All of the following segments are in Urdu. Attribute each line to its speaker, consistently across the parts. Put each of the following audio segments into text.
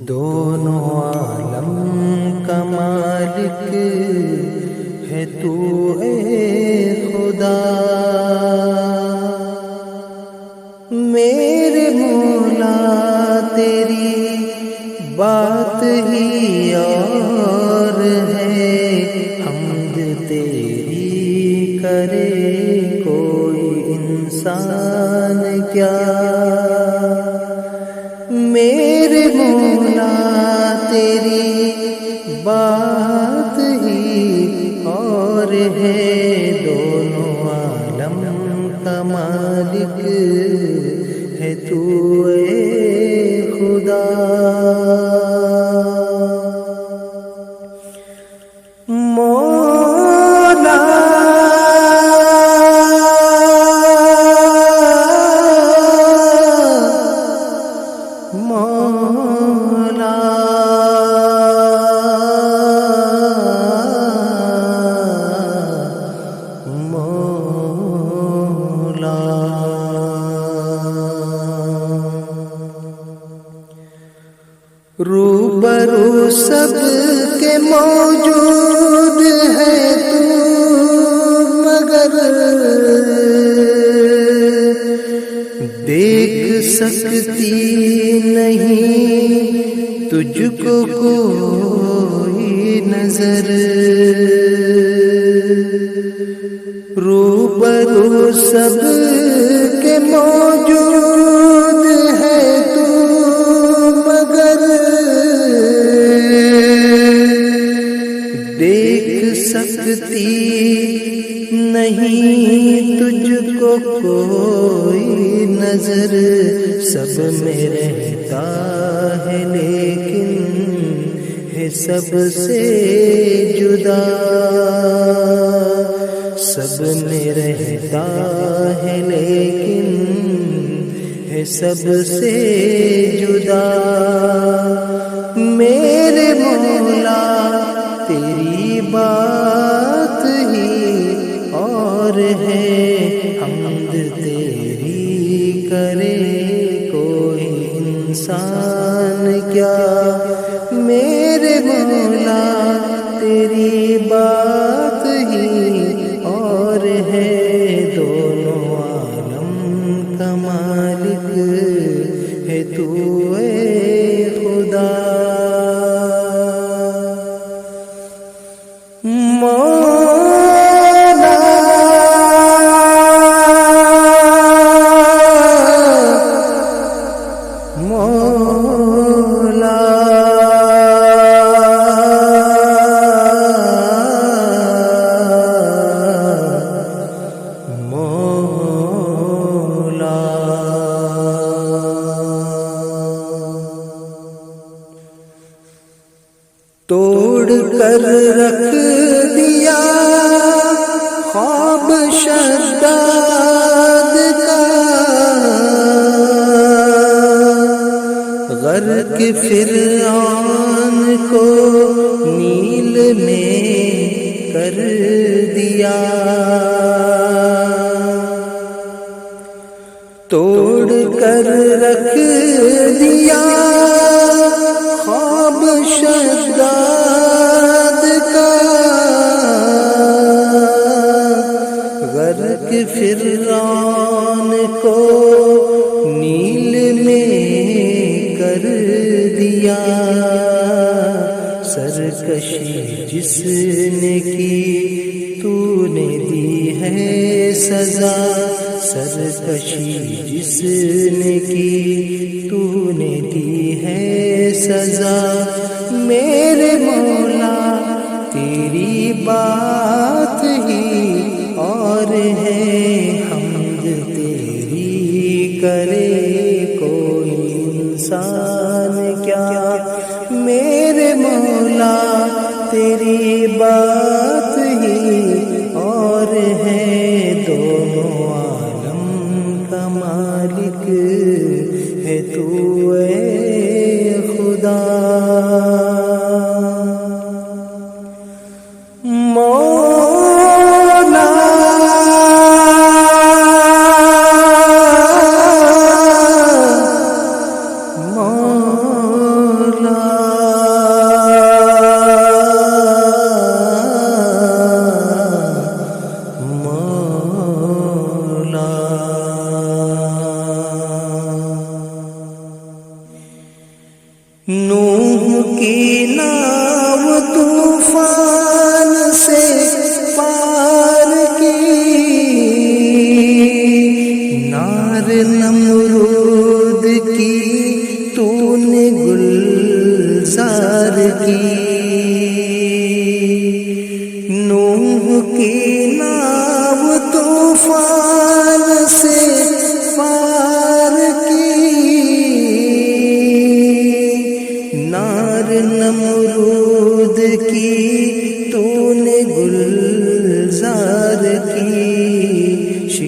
Speaker 1: دونوں عالم کا مالک ہے تو اے خدا، میرے مولا تیری بات ہی اور ہے، حمد تیری کرے کوئی انسان کیا، میرے مولا تیری بات ہی اور ہے، دونوں عالم کا مالک ہے تو اے خدا۔ مولا مولا مولا، روبرو سب کے موجود ہے تو، مگر دیکھ سکتی نہیں تجھ کو کوئی نظر، روبرو سب کے موجود ہے تو، مگر دیکھ سکتی نہیں تجھ کو کوئی نظر، سب میں رہتا ہے لیکن ہے سب سے جدا، سب میں رہتا ہے لیکن ہے سب سے جدا، میرے مولا تیری بات ہی اور ہے، حمد تیری کرے کوئی انسان کیا، میرے مولا تیری بات ہی اور ہے، دونوں عالم کا مالک ہے تو اے خدا۔ مولا مولا، توڑ کر رکھ دیا خواب شداد کا، غرق فرعون کو نیل میں کر دیا، توڑ کر رکھ دیا خواب شداد کا، غرق فرعون کو نیل میں کر دیا، سرکشی جس نے کی تو نے دی ہے سزا، سرکشی جس نے کی تو نے دی ہے سزا، میرے مولا تیری بات ہی اور ہے، حمد تیری کرے کوئی انسان کیا، میرے مولا تیری بات ہی اور ہے، دونوں عالم کا مالک ہے تو اے خدا۔ مولا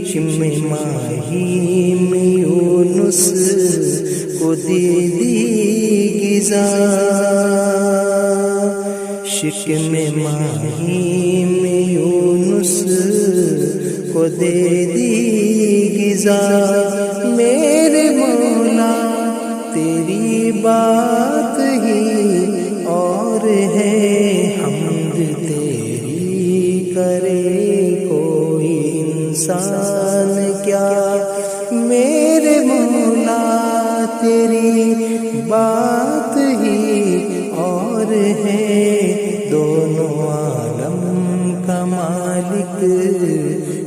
Speaker 1: شم ماہی میں یونس کو دے دی غذا، شکم ماہی میں یونس کو دے دی غذا، میرے مولا تیری بات ہی اور ہے، حمد تیری کرے کوئی انسان کیا، میرے مولا تیری بات ہی اور ہے، دونوں عالم کا مالک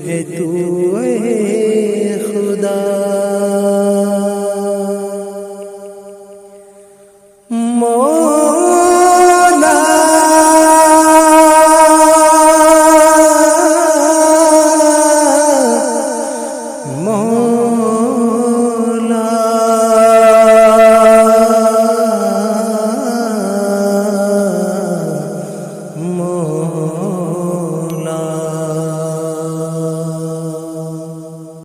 Speaker 1: ہے تو اے خدا۔